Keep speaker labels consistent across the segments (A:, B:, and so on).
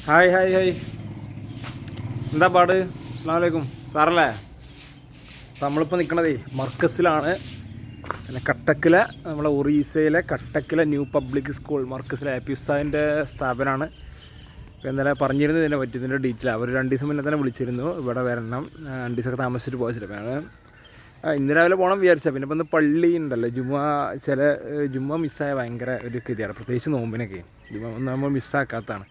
A: Hi hi hi, എന്താ പാട്? അസ്സലാമു അലൈക്കും സാറല്ലേ. നമ്മളിപ്പോൾ നിൽക്കണതേ മർക്കസിലാണ്. പിന്നെ കട്ടക്കിലെ നമ്മളെ ഒറീസയിലെ കട്ടക്കിലെ ന്യൂ പബ്ലിക് സ്കൂൾ മർക്കസിലെ എ പി ഉസ്താദിൻ്റെ സ്ഥാപനമാണ്. ഇപ്പോൾ ഇന്നലെ പറഞ്ഞിരുന്നു ഇതിനെ പറ്റി, ഇതിൻ്റെ ഡീറ്റെയിൽ അവർ 2 ദിവസം മുന്നേ തന്നെ വിളിച്ചിരുന്നു ഇവിടെ വരണം, 2 ദിവസമൊക്കെ താമസിച്ചിട്ട് പോയിച്ചിട്ട്. അപ്പോൾ ഇന്ന് രാവിലെ പോകണം വിചാരിച്ചാൽ പിന്നെ ഇപ്പം ഇന്ന് പള്ളി ഉണ്ടല്ലോ, ജുമ്മ മിസ്സായ ഭയങ്കര ഒരു ഗതിയാണ്, പ്രത്യേകിച്ച് നോമ്പിനൊക്കെ ജുമ്മ ഒന്ന് നമ്മൾ മിസ്സാക്കാത്തതാണ്.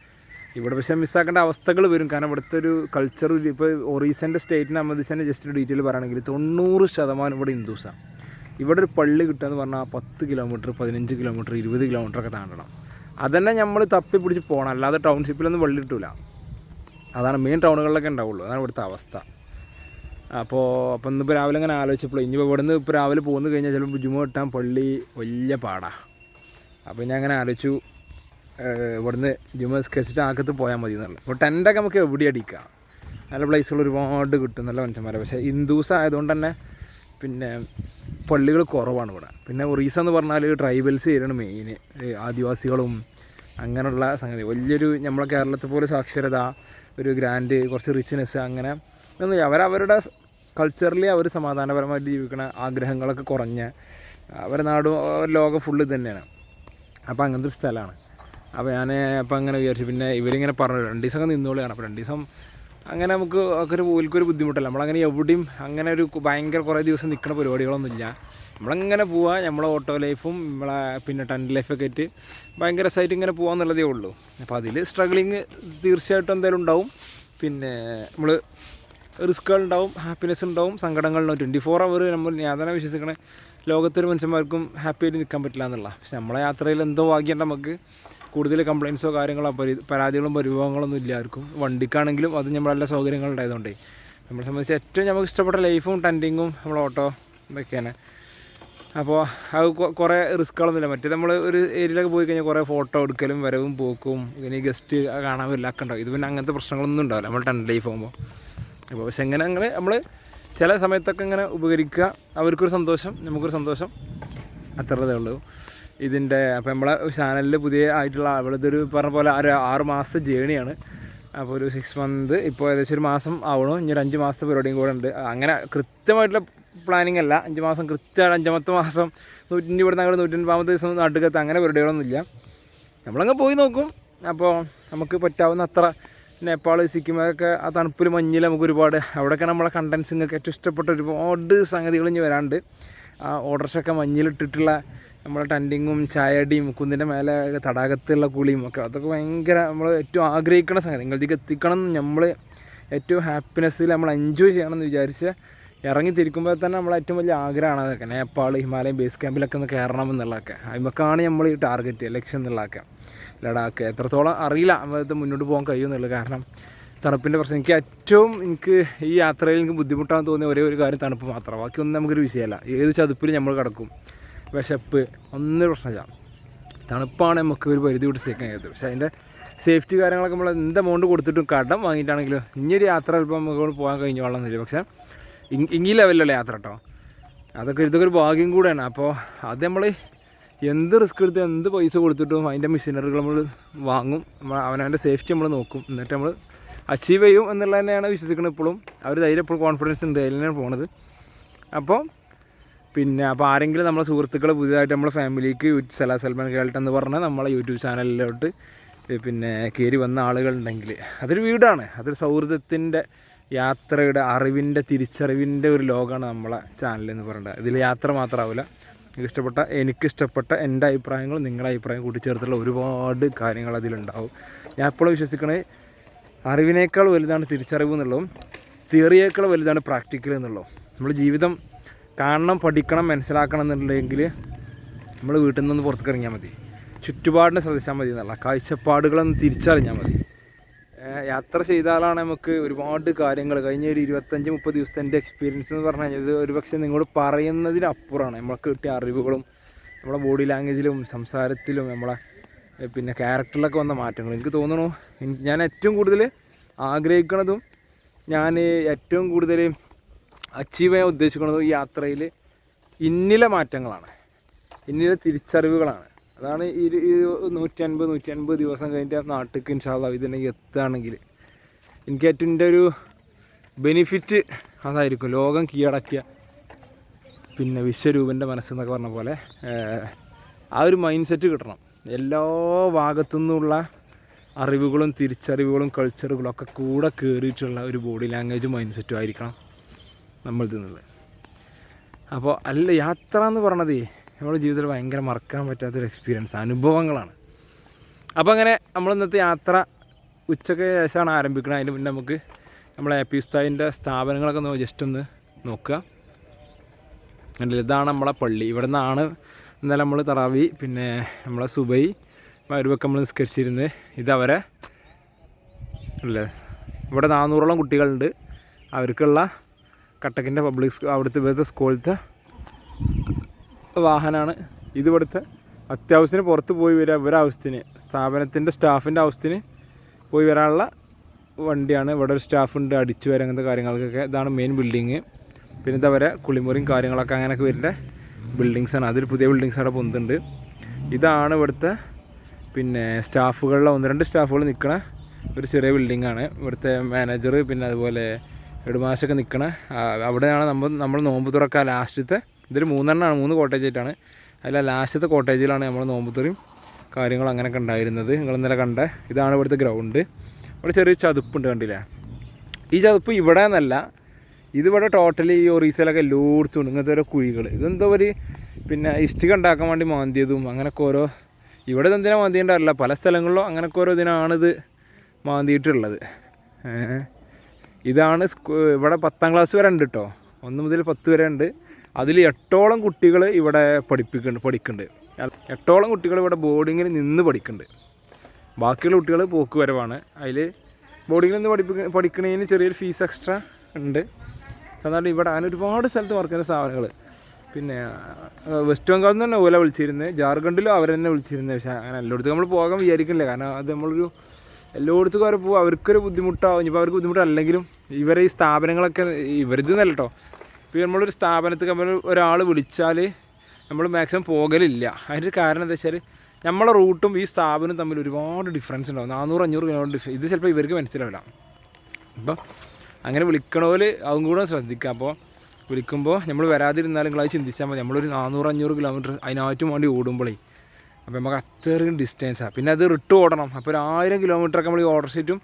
A: ഇവിടെ പക്ഷേ മിസ്സാക്കേണ്ട അവസ്ഥകൾ വരും, കാരണം ഇവിടുത്തെ ഒരു കൾച്ചർ. ഇപ്പോൾ ഒറീസൻ്റെ സ്റ്റേറ്റിനെ സംബന്ധിച്ച് ജസ്റ്റ് ഡീറ്റെയിൽ പറയുകയാണെങ്കിൽ 90% ഇവിടെ ഹിന്ദുസാണ്. ഇവിടെ ഒരു പള്ളി കിട്ടുകയെന്ന് പറഞ്ഞാൽ 10 കിലോമീറ്റർ 15 കിലോമീറ്റർ 20 കിലോമീറ്ററൊക്കെ താണ്ടണം. അതന്നെ നമ്മൾ തപ്പി പിടിച്ച് പോകണം, അല്ലാതെ ടൗൺഷിപ്പിലൊന്നും പള്ളി കിട്ടില്ല. അതാണ് മെയിൻ ടൗണുകളിലൊക്കെ ഉണ്ടാവുള്ളൂ, അതാണ് ഇവിടുത്തെ അവസ്ഥ. അപ്പോൾ ഇന്നിപ്പോൾ രാവിലെ അങ്ങനെ ആലോചിച്ചപ്പോൾ ഇനിയിപ്പോൾ ഇവിടുന്ന് ഇപ്പോൾ രാവിലെ പോന്നു കഴിഞ്ഞാൽ ചിലപ്പോൾ ജുമ കിട്ടാൻ പള്ളി വലിയ പാടാണ്. അപ്പോൾ ഞാൻ അങ്ങനെ ആലോചിച്ചു ഇവിടുന്ന് ജുമ സ്കെച്ചിട്ട് ആക്കത്ത് പോയാൽ മതി എന്നുള്ളത്. ഇപ്പോൾ ടെൻ്റൊക്കെ നമുക്ക് എവിടെ അടിക്കാം, നല്ല പ്ലേസുകൾ ഒരുപാട് കിട്ടും, നല്ല മനുഷ്യന്മാരെ. പക്ഷേ ഹിന്ദുസ് ആയതുകൊണ്ട് തന്നെ പിന്നെ പള്ളികൾ കുറവാണ് ഇവിടെ. പിന്നെ ഒറീസ എന്ന് പറഞ്ഞാൽ ട്രൈബൽസ് ഏരിയയാണ് മെയിൻ, ആദിവാസികളും അങ്ങനെയുള്ള സംഗതി. വലിയൊരു നമ്മളെ കേരളത്തെ പോലെ സാക്ഷരത, ഒരു ഗ്രാൻഡ്, കുറച്ച് റിച്ച്നെസ് അങ്ങനെ ഒന്നും അവരവരുടെ കൾച്ചറലി അവർ സമാധാനപരമായിട്ട് ജീവിക്കണ ആഗ്രഹങ്ങളൊക്കെ കുറഞ്ഞ് അവരുടെ നാടും ലോകം ഫുള്ള് തന്നെയാണ്. അപ്പോൾ അങ്ങനത്തെ ഒരു സ്ഥലമാണ്. അപ്പോൾ ഞാൻ അങ്ങനെ വിചാരിച്ചു. പിന്നെ ഇവരിങ്ങനെ പറഞ്ഞു 2 ദിവസമൊക്കെ നിന്നോളിയാണ്. അപ്പോൾ 2 ദിവസം അങ്ങനെ നമുക്ക് ഓൽക്കൊരു ബുദ്ധിമുട്ടല്ല. നമ്മളങ്ങനെ എവിടെയും അങ്ങനെ ഒരു ഭയങ്കര കുറേ ദിവസം നിൽക്കുന്ന പരിപാടികളൊന്നുമില്ല. നമ്മളങ്ങനെ പോവുക, നമ്മളെ ഓട്ടോ ലൈഫും നമ്മളെ പിന്നെ ടെൻ്റ് ലൈഫൊക്കെ ആയിട്ട് ഭയങ്കര രസമായിട്ട് ഇങ്ങനെ പോകാമെന്നുള്ളതേ ഉള്ളൂ. അപ്പോൾ അതിൽ സ്ട്രഗ്ലിങ് തീർച്ചയായിട്ടും എന്തായാലും ഉണ്ടാവും. പിന്നെ നമ്മൾ റിസ്ക്കുകളുണ്ടാവും, ഹാപ്പിനെസ് ഉണ്ടാവും, സങ്കടങ്ങളുണ്ടാവും. 24 അവർ ഞാൻ തന്നെ വിശ്വസിക്കണേ ലോകത്തൊരു മനുഷ്യന്മാർക്കും ഹാപ്പി ആയിട്ട് നിൽക്കാൻ പറ്റില്ല എന്നുള്ള. പക്ഷെ നമ്മളെ യാത്രയിൽ എന്തോ ഭാഗ്യമുണ്ട്, നമുക്ക് കൂടുതൽ കംപ്ലയിൻസോ കാര്യങ്ങളോ പരാതികളും പരിഭവങ്ങളൊന്നും ഇല്ല ആർക്കും. വണ്ടിക്കാണെങ്കിലും അത് നമ്മളെല്ലാ സൗകര്യങ്ങളുണ്ടായതുകൊണ്ടേ നമ്മളെ സംബന്ധിച്ച് ഏറ്റവും നമുക്ക് ഇഷ്ടപ്പെട്ട ലൈഫും ടെൻറ്റിങ്ങും നമ്മളെ ഓട്ടോ ഇതൊക്കെയാണ്. അപ്പോൾ അത് കുറേ റിസ്ക്കുകളൊന്നുമില്ല. മറ്റേ നമ്മൾ ഒരു ഏരിയയിലൊക്കെ പോയി കഴിഞ്ഞാൽ കുറേ ഫോട്ടോ എടുക്കലും വരവും പോക്കും ഇങ്ങനെ ഗസ്റ്റ് കാണാൻ വരില്ലൊക്കെ ഉണ്ടാവും. ഇത് പിന്നെ അങ്ങനത്തെ പ്രശ്നങ്ങളൊന്നും ഉണ്ടാവില്ല നമ്മൾ ടെൻറ്റ് ലൈഫ് പോകുമ്പോൾ. അപ്പോൾ പക്ഷെ അങ്ങനെ നമ്മൾ ചില സമയത്തൊക്കെ ഇങ്ങനെ ഉപകരിക്കുക, അവർക്കൊരു സന്തോഷം, നമുക്കൊരു സന്തോഷം, അത്രതേ ഉള്ളൂ ഇതിൻ്റെ. അപ്പോൾ നമ്മളെ ചാനലിൽ പുതിയ ആയിട്ടുള്ള ഇതൊരു പറഞ്ഞ പോലെ ഒരു 6 മാസത്തെ ജേണിയാണ്. അപ്പോൾ ഒരു 6 മന്ത് ഇപ്പോൾ ഏകദേശം ഒരു മാസം ആവണം. ഇനി ഒരു 5 മാസത്തെ പരിപാടിയും കൂടെ ഉണ്ട്. അങ്ങനെ കൃത്യമായിട്ടുള്ള പ്ലാനിങ് അല്ല, 5 മാസം കൃത്യമാണ്. 5ാമത്തെ മാസം ഇവിടെ ഞങ്ങൾ 180 ദിവസം നാട്ടുകത്ത് അങ്ങനെ പരിപാടികളൊന്നുമില്ല. നമ്മളങ്ങ് പോയി നോക്കും. അപ്പോൾ നമുക്ക് പറ്റാവുന്ന അത്ര നേപ്പാൾ സിക്കിമൊക്കെ ആ തണുപ്പിൽ മഞ്ഞിൽ നമുക്ക് ഒരുപാട് അവിടെയൊക്കെ നമ്മളെ കണ്ടൻസിങ്ങൾക്ക് ഏറ്റവും ഇഷ്ടപ്പെട്ട ഒരുപാട് സംഗതികൾ ഇനി വരാണ്ട്. ആ ഓർഡർസൊക്കെ മഞ്ഞിലിട്ടിട്ടുള്ള നമ്മളെ ടെൻറ്റിങ്ങും ചായടിയും കുന്നിൻ്റെ മേലെ തടാകത്തുള്ള കുളിയും ഒക്കെ, അതൊക്കെ ഭയങ്കര നമ്മൾ ഏറ്റവും ആഗ്രഹിക്കുന്ന സംഗതി. നിങ്ങളിലേക്ക് എത്തിക്കണം, നമ്മൾ ഏറ്റവും ഹാപ്പിനെസ്സിൽ നമ്മൾ എൻജോയ് ചെയ്യണമെന്ന് വിചാരിച്ച് ഇറങ്ങി തിരിക്കുമ്പോൾ തന്നെ നമ്മളെ ഏറ്റവും വലിയ ആഗ്രഹമാണ് അതൊക്കെ. നേപ്പാൾ ഹിമാലയൻ ബേസ് ക്യാമ്പിലൊക്കെ ഒന്ന് കയറണം എന്നുള്ളതൊക്കെ, അതിമൊക്കെയാണ് നമ്മൾ ഈ ടാർഗറ്റ് ലക്ഷ്യം എന്നുള്ളതൊക്കെ. ലഡാക്ക് എത്രത്തോളം അറിയില്ല അത് മുന്നോട്ട് പോകാൻ കഴിയുമെന്നുള്ളത്, കാരണം തണുപ്പിൻ്റെ പ്രശ്നം. എനിക്ക് ഈ യാത്രയിൽ എനിക്ക് ബുദ്ധിമുട്ടാണെന്ന് തോന്നിയ ഒരേ ഒരു കാര്യം തണുപ്പ് മാത്രം. ബാക്കിയൊന്നും നമുക്കൊരു വിഷയമല്ല. ഏത് ചതുപ്പിലും നമ്മൾ കിടക്കും, വിശപ്പ് ഒന്നും പ്രശ്നമില്ല. തണുപ്പാണ് നമുക്ക് ഒരു പരിധി വിട്ട് സഹിക്കാൻ കഴിയുന്നത്. പക്ഷേ അതിൻ്റെ സേഫ്റ്റി കാര്യങ്ങളൊക്കെ നമ്മൾ എന്ത് എമൗണ്ട് കൊടുത്തിട്ടും കടം വാങ്ങിയിട്ടാണെങ്കിലും ഇനിയൊരു യാത്ര ചിലപ്പോൾ നമുക്ക് പോകാൻ കഴിഞ്ഞു കൊള്ളണമെന്നില്ല. പക്ഷേ ഈ ലെവലിലുള്ള യാത്ര കേട്ടോ, ഇതൊക്കെ ഒരു ഭാഗ്യം കൂടെയാണ്. അപ്പോൾ അത് നമ്മൾ എന്ത് റിസ്ക് എടുത്ത് എന്ത് പൈസ കൊടുത്തിട്ടും അതിൻ്റെ മെഷീനറികൾ നമ്മൾ വാങ്ങും, അവനവൻ്റെ സേഫ്റ്റി നമ്മൾ നോക്കും, എന്നിട്ട് നമ്മൾ അച്ചീവ് ചെയ്യും എന്നുള്ളത് തന്നെയാണ് വിശ്വസിക്കുന്നത് ഇപ്പോഴും. ആ ഒരു ധൈര്യം എപ്പോഴും കോൺഫിഡൻസ് ഉണ്ട്, അതിൽ തന്നെയാണ് പോണത്. അപ്പോൾ ആരെങ്കിലും നമ്മളെ സുഹൃത്തുക്കൾ പുതിയതായിട്ട് നമ്മളെ ഫാമിലിക്ക് സൽമാൻ കേൾട്ട് എന്ന് പറഞ്ഞാൽ നമ്മളെ യൂട്യൂബ് ചാനലിലോട്ട് പിന്നെ കയറി വന്ന ആളുകളുണ്ടെങ്കിൽ അതൊരു വീടാണ്, അതൊരു സൗഹൃദത്തിൻ്റെ യാത്രയുടെ അറിവിൻ്റെ തിരിച്ചറിവിൻ്റെ ഒരു ലോകമാണ് നമ്മളെ ചാനലെന്ന് പറയേണ്ടത്. ഇതിൽ യാത്ര മാത്രമാവില്ല, എനിക്കിഷ്ടപ്പെട്ട എൻ്റെ അഭിപ്രായങ്ങളും നിങ്ങളുടെ അഭിപ്രായം കൂട്ടിച്ചേർത്തുള്ള ഒരുപാട് കാര്യങ്ങൾ അതിലുണ്ടാവും. ഞാൻ എപ്പോഴും വിശ്വസിക്കണത് അറിവിനേക്കാൾ വലുതാണ് തിരിച്ചറിവ് എന്നുള്ളതും തിയറിയേക്കാൾ വലുതാണ് പ്രാക്ടിക്കൽ എന്നുള്ളതും. നമ്മൾ ജീവിതം കാണണം, പഠിക്കണം, മനസ്സിലാക്കണം എന്നുണ്ടെങ്കിൽ നമ്മൾ വീട്ടിൽ നിന്ന് പുറത്തേക്ക് ഇറങ്ങിയാൽ മതി, ചുറ്റുപാടിനെ ശ്രദ്ധിച്ചാൽ മതി എന്നുള്ള കാഴ്ചപ്പാടുകളൊന്ന് തിരിച്ചറിഞ്ഞാൽ മതി. യാത്ര ചെയ്താലാണ് നമുക്ക് ഒരുപാട് കാര്യങ്ങൾ കഴിഞ്ഞ ഒരു 25-30 ദിവസത്തെ എൻ്റെ എക്സ്പീരിയൻസ് എന്ന് പറഞ്ഞു കഴിഞ്ഞാൽ ഇത് ഒരുപക്ഷെ നിങ്ങളോട് പറയുന്നതിനപ്പുറമാണ്. നമ്മൾക്ക് കിട്ടിയ അറിവുകളും നമ്മളെ ബോഡി ലാംഗ്വേജിലും സംസാരത്തിലും നമ്മളെ പിന്നെ ക്യാരക്ടറിലൊക്കെ വന്ന മാറ്റങ്ങൾ എനിക്ക് തോന്നുന്നു. ഞാൻ ഏറ്റവും കൂടുതൽ ആഗ്രഹിക്കുന്നതും ഞാൻ ഏറ്റവും കൂടുതൽ അച്ചീവ് ചെയ്യാൻ ഉദ്ദേശിക്കുന്നതും ഈ യാത്രയിൽ ഇന്നിലെ മാറ്റങ്ങളാണ്, ഇന്നിലെ തിരിച്ചറിവുകളാണ്. അതാണ് ഈ 150 ദിവസം കഴിഞ്ഞിട്ട് നാട്ടിലേക്ക് ഇൻഷാ അല്ലാഹ് ഇതുണ്ടെങ്കിൽ എത്തുകയാണെങ്കിൽ എനിക്ക് ഏറ്റവും എൻ്റെ ഒരു ബെനിഫിറ്റ് അതായിരിക്കും. ലോകം കീഴടക്കിയ പിന്നെ വിശ്വരൂപൻ്റെ മനസ്സെന്നൊക്കെ പറഞ്ഞ പോലെ ആ ഒരു മൈൻഡ് സെറ്റ് കിട്ടണം. എല്ലാ ഭാഗത്തു നിന്നുള്ള അറിവുകളും തിരിച്ചറിവുകളും കൾച്ചറുകളും ഒക്കെ കൂടെ കയറിയിട്ടുള്ള ഒരു ബോഡി ലാംഗ്വേജും മൈൻഡ് സെറ്റും ആയിരിക്കണം നമ്മൾ തിന്നുള്ളത്. അപ്പോൾ യാത്ര എന്ന് പറയണത് നമ്മുടെ ജീവിതത്തിൽ ഭയങ്കര മറക്കാൻ പറ്റാത്തൊരു എക്സ്പീരിയൻസ്, അനുഭവങ്ങളാണ്. അപ്പോൾ അങ്ങനെ നമ്മൾ ഇന്നത്തെ യാത്ര ഉച്ചയ്ക്ക് ശേഷമാണ് ആരംഭിക്കുന്നത്. അതിന് മുന്നേ നമുക്ക് നമ്മളെ എ പി ഉസ്താദിൻ്റെ സ്ഥാപനങ്ങളൊക്കെ ജസ്റ്റ് ഒന്ന് നോക്കുക. ഇതാണ് നമ്മളെ പള്ളി. ഇവിടെ നിന്നാണ് ഇന്നലെ നമ്മൾ തറാവി പിന്നെ നമ്മളെ സുബൈ മഗ്‌രിബൊക്കെ നമ്മൾ നിസ്കരിച്ചിരുന്നത്. ഇതവരെ അല്ലേ ഇവിടെ 400ഓളം കുട്ടികളുണ്ട്. അവർക്കുള്ള കട്ടക്കിൻ്റെ പബ്ലിക് ഇവിടുത്തെ സ്കൂളിലത്തെ വാഹനമാണ് ഇത്. ഇവിടുത്തെ അത്യാവശ്യത്തിന് പുറത്ത് പോയി വരിക ആവശ്യത്തിന് സ്ഥാപനത്തിൻ്റെ സ്റ്റാഫിൻ്റെ ആവശ്യത്തിന് പോയി വരാനുള്ള വണ്ടിയാണ്. ഇവിടെ ഒരു സ്റ്റാഫുണ്ട് അടിച്ചു വരാൻ അങ്ങനത്തെ കാര്യങ്ങൾക്കൊക്കെ. ഇതാണ് മെയിൻ ബിൽഡിങ്. പിന്നെ ഇതവരെ കുളിമുറിയും കാര്യങ്ങളൊക്കെ അങ്ങനെയൊക്കെ വരുന്ന ബിൽഡിങ്സാണ്. അതൊരു പുതിയ ബിൽഡിങ്സ് അവിടെ പൊന്തുണ്ട്. ഇതാണ് ഇവിടുത്തെ പിന്നെ സ്റ്റാഫുകളിലെ 1-2 സ്റ്റാഫുകൾ നിൽക്കണ ഒരു ചെറിയ ബിൽഡിങ്ങാണ്. ഇവിടുത്തെ മാനേജർ പിന്നെ അതുപോലെ ഹെഡ്മാസ്റ്റൊക്കെ നിൽക്കണ അവിടെയാണ് നമ്മൾ നോമ്പ് തുറക്കുക ലാസ്റ്റത്തെ. ഇതൊരു 3 എണ്ണമാണ്, 3 കോട്ടേജ് ആയിട്ടാണ്. അതിൽ ലാസ്റ്റത്തെ കോട്ടേജിലാണ് നമ്മൾ നോമ്പ് തുറയും കാര്യങ്ങളും അങ്ങനെയൊക്കെ ഉണ്ടായിരുന്നത്. നിങ്ങൾ ഇന്നലെ കണ്ട ഇതാണ് ഇവിടുത്തെ ഗ്രൗണ്ട്. ഇവിടെ ചെറിയ ചതുപ്പുണ്ട്, കണ്ടില്ലേ? ഈ ചതുപ്പ് ഇവിടെ നിന്നല്ല, ഇതിവിടെ ടോട്ടലി ഈ ഒറീസയിലൊക്കെ എല്ലായിടത്തും ഇങ്ങനത്തെ ഓരോ കുഴികൾ. ഇതെന്തോ ഒരു പിന്നെ ഇഷ്ടിക ഉണ്ടാക്കാൻ വേണ്ടി മാന്തിയതും അങ്ങനെയൊക്കെ ഓരോ. ഇവിടെ ഇതെന്തിനാ മാന്തിയിട്ടുണ്ടാവില്ല, പല സ്ഥലങ്ങളിലും അങ്ങനെയൊക്കെ ഓരോ ഇതിനാണിത് മാന്തിയിട്ടുള്ളത്. ഇതാണ് ഇവിടെ 10ാം ക്ലാസ് വരെ ഉണ്ട് കേട്ടോ, 1 മുതൽ 10 വരെ ഉണ്ട്. അതിൽ 8ഓളം കുട്ടികൾ ഇവിടെ പഠിക്കുന്നുണ്ട്. 8ഓളം കുട്ടികൾ ഇവിടെ ബോർഡിങ്ങിൽ നിന്ന് പഠിക്കുന്നുണ്ട്. ബാക്കിയുള്ള കുട്ടികൾ പോക്ക് വരവാണ്. അതിൽ ബോർഡിങ്ങിൽ നിന്ന് പഠിക്കുന്നതിന് ചെറിയൊരു ഫീസ് എക്സ്ട്രാ ഉണ്ട്. സാധാരണ ഇവിടെ അങ്ങനെ ഒരുപാട് സ്ഥലത്ത് വർക്ക് ചെയ്യുന്ന സ്ഥാപനങ്ങൾ. പിന്നെ വെസ്റ്റ് ബംഗാളിൽ നിന്ന് തന്നെ ഓല വിളിച്ചിരുന്നത്, ജാർഖണ്ഡിലും അവർ തന്നെ വിളിച്ചിരുന്നത്. പക്ഷേ അങ്ങനെ എല്ലായിടത്തും നമ്മൾ പോകാൻ വിചാരിക്കുന്നില്ല. കാരണം അത് നമ്മളൊരു എല്ലായിടത്തും വരെ പോകും, അവർക്കൊരു ബുദ്ധിമുട്ടാവും. ഇനിയിപ്പോൾ അവർക്ക് ബുദ്ധിമുട്ടല്ലെങ്കിലും ഇവരെ ഈ സ്ഥാപനങ്ങളൊക്കെ ഇവരിതെന്നല്ല കേട്ടോ. ഇപ്പോൾ നമ്മളൊരു സ്ഥാപനത്തിൽ നമ്മൾ ഒരാൾ വിളിച്ചാൽ നമ്മൾ മാക്സിമം പോകലില്ല. അതിൻ്റെ കാരണം എന്താ വെച്ചാൽ നമ്മളെ റൂട്ടും ഈ സ്ഥാപനവും തമ്മിൽ ഒരുപാട് ഡിഫറൻസ് ഉണ്ടാവും. 400-500 കിലോമീറ്റർ ഇത് ചിലപ്പോൾ ഇവർക്ക് മനസ്സിലാവില്ല. അപ്പം അങ്ങനെ വിളിക്കണോല് അതും കൂടെ ശ്രദ്ധിക്കുക. അപ്പോൾ വിളിക്കുമ്പോൾ നമ്മൾ വരാതിരുന്നാലും നിങ്ങളത് ചിന്തിച്ചാൽ മതി. നമ്മളൊരു 400-500 കിലോമീറ്റർ അതിനായിട്ടും വേണ്ടി ഓടുമ്പോഴേ അപ്പോൾ നമുക്ക് അത്രയും ഡിസ്റ്റൻസാണ്. പിന്നെ അത് റിട്ട് ഓടണം. അപ്പോൾ ഒരു 1000 കിലോമീറ്ററൊക്കെ നമ്മൾ ഈ ഓർഡർ ഷീറ്റും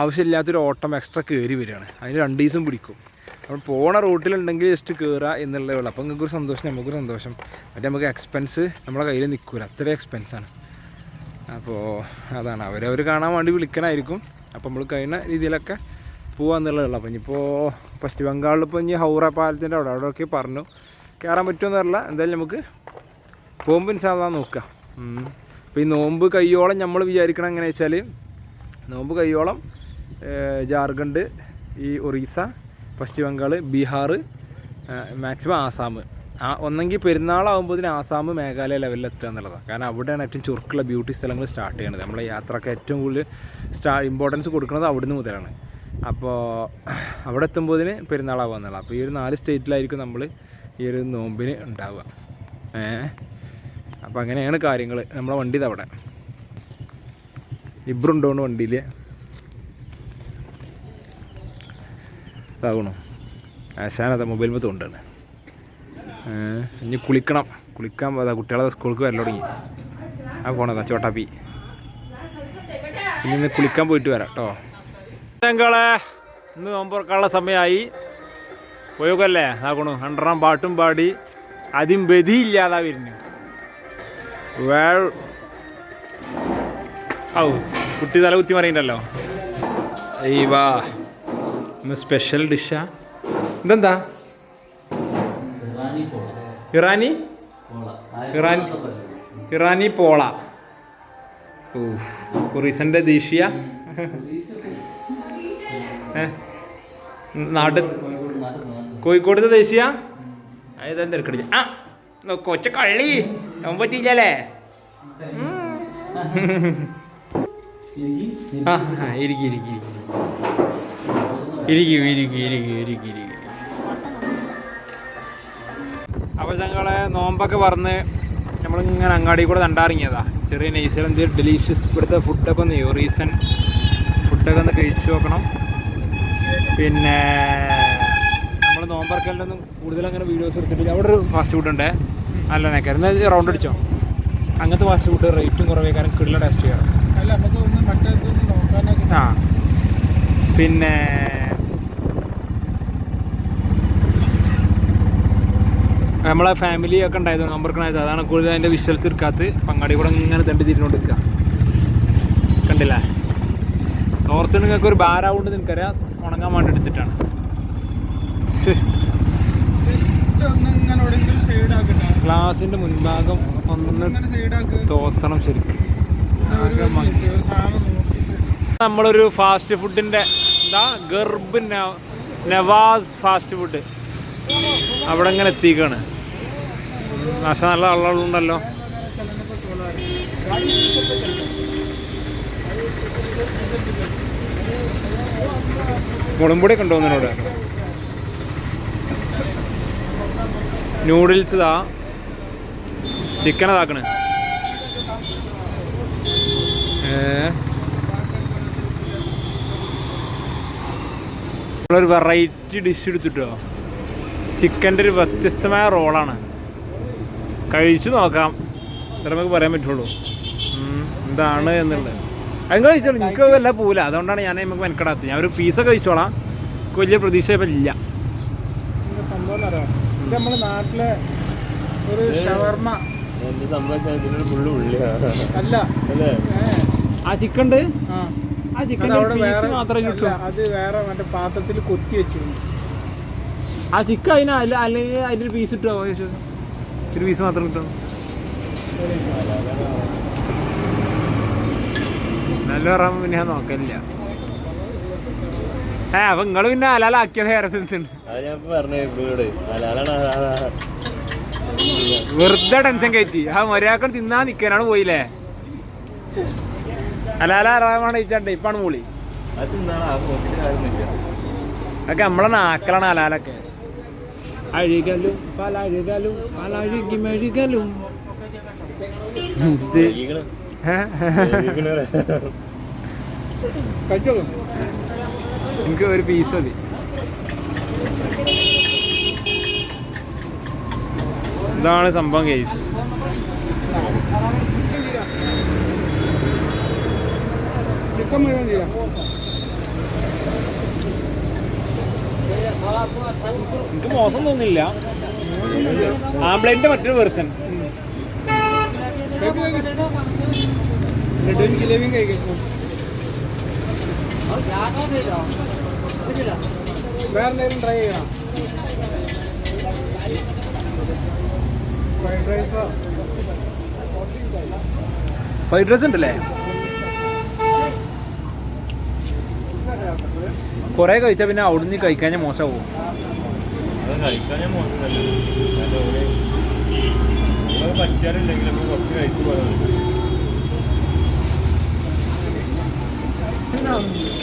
A: ആവശ്യമില്ലാത്തൊരു ഓട്ടം എക്സ്ട്രാ കയറി വരികയാണ്. അതിന് 2 ദിവസം പിടിക്കും. അപ്പോൾ പോണ റൂട്ടിലുണ്ടെങ്കിൽ ജസ്റ്റ് കയറുക എന്നുള്ളതേ ഉള്ളൂ. അപ്പോൾ നിങ്ങൾക്കൊരു സന്തോഷം, നമുക്കൊരു സന്തോഷം. മറ്റേ നമുക്ക് എക്സ്പെൻസ് നമ്മളെ കയ്യിൽ നിൽക്കില്ല, അത്രയും എക്സ്പെൻസാണ്. അപ്പോൾ അതാണ് അവരവർ കാണാൻ വേണ്ടി വിളിക്കണമായിരിക്കും. അപ്പോൾ നമ്മൾ കഴിയുന്ന രീതിയിലൊക്കെ പോകാമെന്നുള്ളതുള്ളൂ. അപ്പോൾ ഇനിയിപ്പോൾ വെസ്റ്റ് ബംഗാളിൽ ഇപ്പോൾ ഇനി ഹൗറ പാലത്തിൻ്റെ അവിടെയൊക്കെ പറഞ്ഞു കയറാൻ പറ്റുമെന്ന് അറിയില്ല. എന്തായാലും നമുക്ക് പോകുമ്പോൾ ഇൻഷാ അല്ലാഹ് നോക്കാം. അപ്പോൾ ഈ നോമ്പ് കയ്യോളം നമ്മൾ വിചാരിക്കണം എങ്ങനെ വെച്ചാൽ, നോമ്പ് കയ്യോളം ജാർഖണ്ഡ്, ഈ ഒറീസ, പശ്ചിമ ബംഗാൾ, ബീഹാർ, മാക്സിമം ആസാം. ഒന്നെങ്കിൽ പെരുന്നാളാകുമ്പോൾ ആസാം മേഘാലയ ലെവലിൽ എത്തുക എന്നുള്ളതാണ്. കാരണം അവിടെയാണ് ഏറ്റവും ചുരുക്കുള്ള ബ്യൂട്ടി സ്ഥലങ്ങൾ സ്റ്റാർട്ട് ചെയ്യണത്. നമ്മളെ യാത്രക്ക് ഏറ്റവും കൂടുതൽ ഇമ്പോർട്ടൻസ് കൊടുക്കുന്നത് അവിടുന്ന് മുതലാണ്. അപ്പോൾ അവിടെ എത്തുമ്പോഴതിന് പെരുന്നാളാവുക എന്നുള്ളത്. അപ്പോൾ ഈ ഒരു 4 സ്റ്റേറ്റിലായിരിക്കും നമ്മൾ ഈ ഒരു നോമ്പിന് ഉണ്ടാവുക. അപ്പോൾ അങ്ങനെയാണ് കാര്യങ്ങൾ. നമ്മളെ വണ്ടി ഇതവിടെ ഇബ്രുണ്ടോണ്ട് വണ്ടിയിൽ ഇതാകണോ ആശാനത മൊബൈൽ മൊത്തം കൊണ്ടാണ്. ഇനി കുളിക്കാൻ പോകാം. കുട്ടികളെ സ്കൂൾക്ക് വരൽ തുടങ്ങി. പോണതാ ചോട്ടാപ്പി. ഇനി കുളിക്കാൻ പോയിട്ട് വരാം കേട്ടോ. ഞങ്ങളെ ഇന്ന് നോമ്പ് തുറക്കാനുള്ള സമയമായി. പോയോക്കല്ലേ ഇതാക്കണു 100 പാട്ടും പാടി ആദ്യം ബതിയില്ലാതാ വരുന്നു. കുട്ടി തല കുത്തി മറിയണ്ടല്ലോ. വാ ഇന്ന് സ്പെഷ്യൽ ഡിഷാ. ഇതെന്താ? ഇറാനി പോള. ഒറീസൻ്റെ ദേശീയ നാട് കോഴിക്കോടത്തെ ദേശീയ ഇതെന്താ എടുക്കണ കൊച്ച കള്ളി അവൻ പറ്റിയില്ലേ? അപ്പോൾ ഞങ്ങളെ നോമ്പൊക്കെ പറഞ്ഞ് നമ്മളിങ്ങനെ അങ്ങാടി കൂടെ കണ്ടാറിങ്ങിയതാ. ചെറിയ നൈസിൽ എന്തെങ്കിലും ഡെലീഷ്യസ് ഇവിടുത്തെ ഫുഡൊക്കെ ഒന്ന് റീസെൻറ്റ് ഫുഡൊക്കെ ഒന്ന് കഴിച്ചു നോക്കണം. പിന്നെ നമ്മൾ നോമ്പറക്കലിനൊന്നും കൂടുതൽ അങ്ങനെ വീഡിയോസ് എടുത്തിട്ടില്ല. അവിടെ ഒരു ഫാസ്റ്റ് ഫുഡ് ഉണ്ട്, നല്ല നേക്കാരം. എന്നാൽ റൗണ്ട് അടിച്ചോ. അങ്ങനത്തെ ഫാസ്റ്റ് ഫുഡ് റേറ്റും കുറവേ, കാരണം കിള്ള ടേസ്റ്റ് ചെയ്യണം. ആ പിന്നെ നമ്മളെ ഫാമിലി ഒക്കെ ഉണ്ടായത് നോമ്പറക്കണായത്, അതാണ് കൂടുതൽ അതിൻ്റെ വിഷ്വൽസ് എടുക്കാത്ത. പങ്ങാടി കൂടെ ഇങ്ങനെ തണ്ടി തിരിഞ്ഞുകൊണ്ട് നിൽക്കുക, കണ്ടില്ലേ. ഓർത്ത് നിങ്ങൾക്ക് ഒരു ഭാരമുണ്ട് നിനക്കറിയാം, ഉണങ്ങാൻ വേണ്ടി എടുത്തിട്ടാണ്. ഗ്ലാസിൻ്റെ മുൻഭാഗം ഒന്ന് തോത്തണം ശരിക്കും. നമ്മളൊരു ഫാസ്റ്റ് ഫുഡിൻ്റെ എന്താ ഗർബ് നവാസ് ഫാസ്റ്റ് ഫുഡ് അവിടെ ഇങ്ങനെ എത്തിക്കാണ്. പക്ഷെ നല്ല ആളുകളുണ്ടല്ലോ. മുളമ്പൊടി ഒക്കെ ഉണ്ടോ എന്നോട്. നൂഡിൽസ് ഇതാ, ചിക്കൻ അതാക്കണ്. നമ്മളൊരു വെറൈറ്റി ഡിഷ് എടുത്തിട്ടോ, ചിക്കൻ്റെ ഒരു വ്യത്യസ്തമായ റോളാണ്. കഴിച്ചു നോക്കാം, എന്നിട്ട് നമുക്ക് പറയാൻ പറ്റുള്ളൂ എന്താണ് എന്നുള്ളത്. അത് കഴിച്ചോളൂ, എനിക്ക് എല്ലാം പോവില്ല, അതുകൊണ്ടാണ് ഞാൻ നമുക്ക് മെനക്കെടാത്തത്. ഞാൻ ഒരു പീസൊക്കെ കഴിച്ചോളാം, എനിക്ക് വലിയ പ്രതീക്ഷ ഇപ്പം ഇല്ല.
B: നമ്മുടെ നാട്ടിലെ ഒരു ഷവർമ അല്ല,
A: ആ ചിക്കൻ ഉണ്ട്, ആ ചിക്കൻ മാത്രമേ കിട്ടൂ.
B: അത് വേറെ മറ്റേ പാത്രത്തിൽ കൊത്തി വെച്ചിരുന്നു.
A: ആ ചിക്കൻ അതിന് അല്ലെങ്കിൽ അതിൻ്റെ ഒരു പീസ് കിട്ടുമോ? ഒരു പീസ് മാത്രം കിട്ടും. നല്ല പറയാൻ പിന്നെ ഞാൻ നോക്കലില്ല. അപ്പൊ നിങ്ങള് പിന്നെ ഹലാലാക്കിയത് വെറുതെ ടെൻഷൻ കയറ്റി. ആ മര്യാദ തിന്നാ നിക്കാനാണ് പോയില്ലേ. ഹലാലാറാമാണ് ചോദിച്ചാണ്ട് ഇപ്പാണ് മൂളി. അതൊക്കെ നമ്മളെ നാക്കലാണ് ഹലാലൊക്കെ. അഴുകലും പലഴുകലും പലഴുകി മെഴുകലും. എനിക്ക് ഒരു പീസ് മതി. ഇതാണ് സംഭവം കേസ്. എനിക്ക് മോശം തോന്നില്ല. ആംബ്ലേറ്റിന്റെ മറ്റൊരു വെർഷൻ.
B: ജിലേബിയും കഴിക്കും. വേറെ എന്തെങ്കിലും ട്രൈ ചെയ്യണം.
A: ഫ്രൈഡ് റൈസ് ഉണ്ടല്ലേ, കുറേ കഴിച്ചാൽ പിന്നെ അവിടുന്ന് കഴിക്കാൻ മോശമാവും.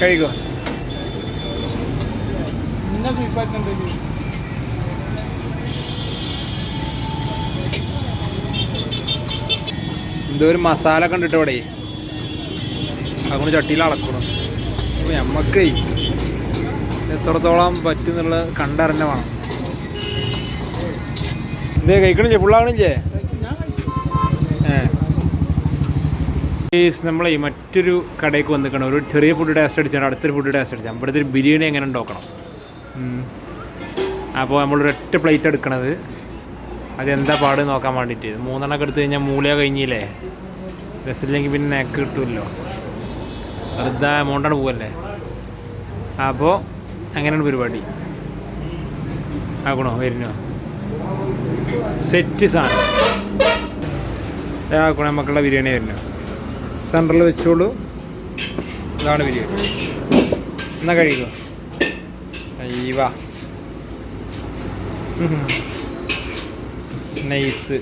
A: കഴിക്കോ എന്തോ ഒരു മസാല കണ്ടിട്ട് ഇവിടെ അതുകൊണ്ട് ചട്ടിയിൽ അളക്കണം. അപ്പോൾ നമ്മക്ക് എത്രത്തോളം പറ്റുന്നുള്ള കണ്ടറിഞ്ഞ വേണം. എന്തേ കഴിക്കണില്ലേ, ഫുള്ളാവണില്ലേ? നമ്മളെ മറ്റൊരു കടയ്ക്ക് വന്നിക്കണം. ഒരു ചെറിയ ഫുഡ് ടേസ്റ്റ് അടിച്ചാൽ അടുത്തൊരു ഫുഡ് ടേസ്റ്റ് അടിച്ചാൽ ഇവിടുത്തെ ഒരു ബിരിയാണി എങ്ങനെ ഉണ്ടാക്കണം. അപ്പോൾ നമ്മളൊരൊറ്റ പ്ലേറ്റ് എടുക്കണത് അതെന്താ പാട് നോക്കാൻ വേണ്ടിയിട്ട്. 3 എണ്ണമൊക്കെ എടുത്ത് കഴിഞ്ഞാൽ മൂലയ കഴിഞ്ഞില്ലേ, രസമില്ലെങ്കിൽ പിന്നെ നേക്ക് കിട്ടുമല്ലോ, വെറുതെ എമൗണ്ടാണ് പോവല്ലേ. അപ്പോൾ അങ്ങനെയാണ് പരിപാടി. ആക്കണോ വരുന്നോ സെറ്റ് സാധനം ആക്കണോ. നമുക്കുള്ള ബിരിയാണി വരുന്നു സെൻറ്ററിൽ വെച്ചോളൂ. ഇതാണ് ബിരിയാണി. എന്നാൽ കഴിക്കോ. അയ്യവാ നൈസ്.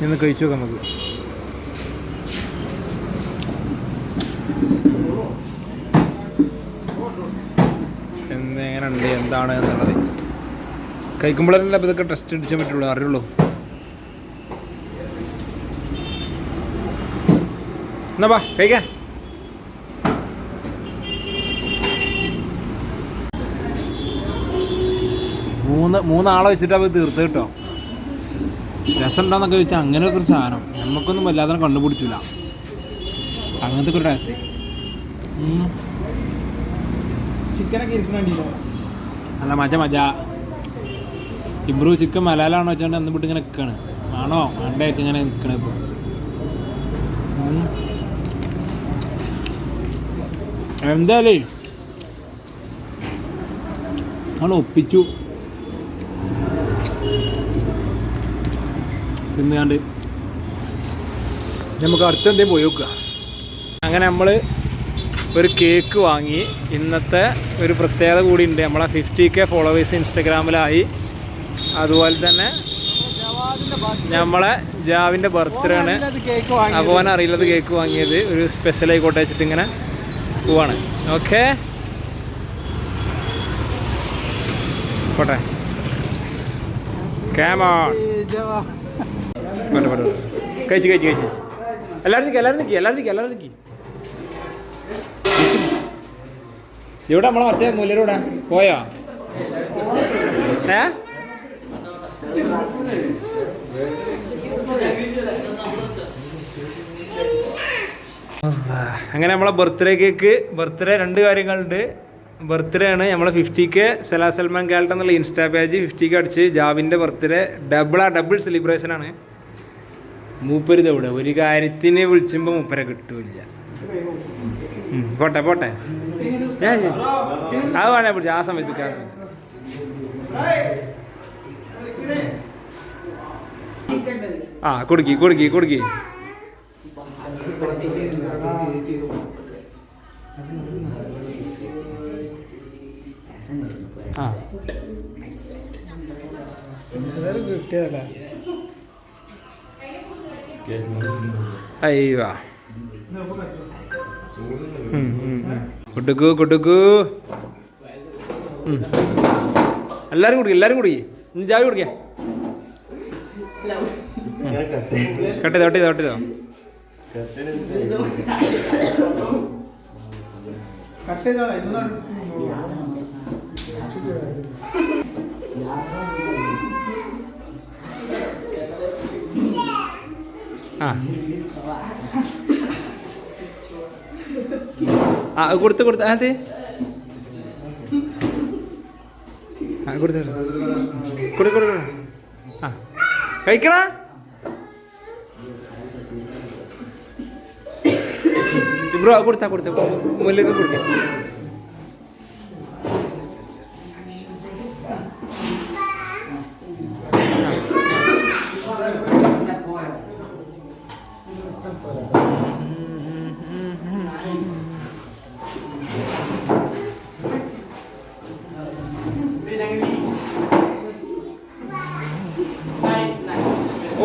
A: ഇന്ന് കഴിച്ചു നോക്കാം നമുക്ക്. എങ്ങനെ ഉണ്ട് എന്താണ് എന്നുള്ളത് കഴിക്കുമ്പോഴല്ലേ ഇതൊക്കെ ടെസ്റ്റ് അടിച്ചാൻ പറ്റുള്ളൂ, അറിയുള്ളൂ. എന്നാ വാ കഴിക്കാൻ. മൂന്നാളെ വെച്ചിട്ട് അത് തീർത്ത് കേട്ടോ. രസം ഉണ്ടോന്നൊക്കെ ചോദിച്ചാൽ അങ്ങനെയൊക്കെ ഒരു സാധനം നമുക്കൊന്നും വല്ലാതെ കണ്ടുപിടിച്ചില്ല. അങ്ങനത്തെ ഒരു ടേസ്റ്റ്.
B: ചിക്കനൊക്കെ ഇരിക്കണോ?
A: അല്ല മജ ഇമ്പ്രൂവ് ചിക്കൻ മലയാളമാണോ വെച്ചാൽ അന്ന് വിട്ട് ഇങ്ങനെ നിൽക്കുകയാണ്. ആണോ വേണ്ടേ ഇങ്ങനെ നിൽക്കണേ ഇപ്പോൾ. എന്തായാലേ നമ്മൾ ഒപ്പിച്ചു തിന്നാണ്ട് നമുക്ക് അടുത്ത എന്തെങ്കിലും പോയി നോക്കുക. അങ്ങനെ നമ്മൾ ഒരു കേക്ക് വാങ്ങി. ഇന്നത്തെ ഒരു പ്രത്യേകത കൂടി ഉണ്ട്. നമ്മളെ 50K ഫോളോവേഴ്സ് ഇൻസ്റ്റഗ്രാമിലായി. അതുപോലെ തന്നെ നമ്മളെ ജാവിൻ്റെ ബർത്ത്ഡേ ആണ്. അപ്പോൾ അവൻ അറിയില്ലത് കേക്ക് വാങ്ങിയത് ഒരു സ്പെഷ്യൽ ആയിക്കോട്ടെ വെച്ചിട്ട് ഇങ്ങനെ പോവാണ്. ഓക്കെ പോട്ടെ. കഴിച്ച് എല്ലാവരും നിൽക്കി. ഇവിടെ നമ്മളെ മറ്റേ മുല്ലൂടെ പോയോ? അങ്ങനെ നമ്മളെ ബർത്ത്ഡേ കേക്ക്. ബർത്ത്ഡേ 2 കാര്യങ്ങളുണ്ട്. ബർത്ത്ഡേ ആണ് നമ്മളെ 50K സലാ സൽമാൻ കാൽട്ട എന്നുള്ള ഇൻസ്റ്റാ പേജ് 50K അടിച്ച് ജാവിൻ്റെ ബർത്ത്ഡേ ഡബിൾ സെലിബ്രേഷനാണ്. മൂപ്പര് ഇതവിടെ ഒരു കാര്യത്തിന് വിളിച്ചുമ്പോൾ മൂപ്പരെ കിട്ടൂല. പോട്ടെ അത് വേണേ പിടിച്ചു ആ സമയത്ത്. ആ കൊടുക്കി. ആ അയ്യോ കൊടുക്കൂ. എല്ലാരും കുടിക്കും. ജാവി കുടിക്കാം. കട്ടിതോ കൊടുത്ത് അതെ കൊടു ആ കഴിക്കണ. ബ്രോ കൊടുത്ത മുല്ലേക്ക് കൊടുക്ക.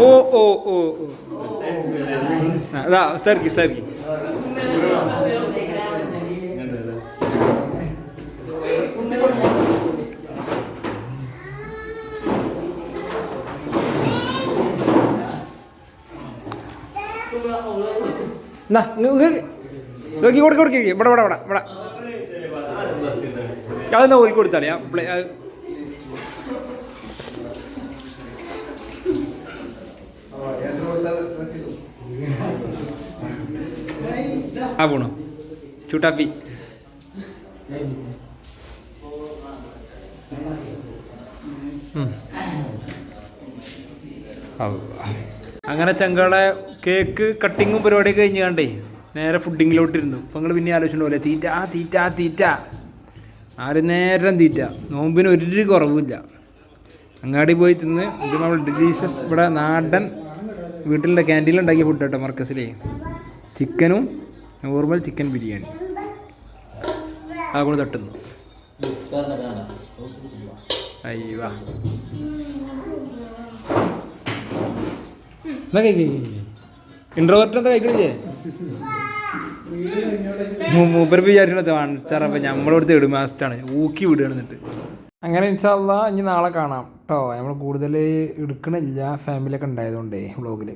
A: ഓ അതാ സർക്കി കൊടുക്കി ഇവിടെ അതെന്നാ ഓൽക്ക് കൊടുത്താലേ ആ പോണോ ചൂട്ടാപ്പി. അങ്ങനെ ചങ്കളെ കേക്ക് കട്ടിങ്ങും പരിപാടിയൊക്കെ കഴിഞ്ഞ് കണ്ടേ നേരെ ഫുഡിങ്ങിലോട്ടിരുന്നു. അപ്പം നിങ്ങൾ പിന്നെ ആലോചിച്ചിട്ടുണ്ടോ പോലെ തീറ്റ ആരും നേരം തീറ്റ. നോമ്പിന് ഒരു കുറവുമില്ല. അങ്ങാടി പോയി തിന്ന്. ഇത് നമ്മൾ ഡെലീഷ്യസ് ഇവിടെ നാടൻ വീട്ടിലെ ക്യാൻറ്റീനിലുണ്ടാക്കിയ ഫുഡ് കേട്ടോ. മർക്കസിലെ ചിക്കനും നോർമൽ ചിക്കൻ ബിരിയാണി അതുകൊണ്ട് തട്ടുന്നു. അയ്യോ ഇൻട്രോവേർട്ട് എന്താ കഴിക്കണില്ലേ? മൂപ്പർ വിചാരിക്കണത് വാണിച്ചാറപ്പം നമ്മളോട് തേടും മാസ്റ്റാണ് ഊക്കി വിടുകയാണ്. എന്നിട്ട് അങ്ങനെ ഇൻഷാ അല്ലാഹ് ഇനി നാളെ കാണാം കേട്ടോ. നമ്മൾ കൂടുതൽ എടുക്കണില്ല ഫാമിലിയൊക്കെ ഉണ്ടായതുകൊണ്ടേ വ്ളോഗിൽ.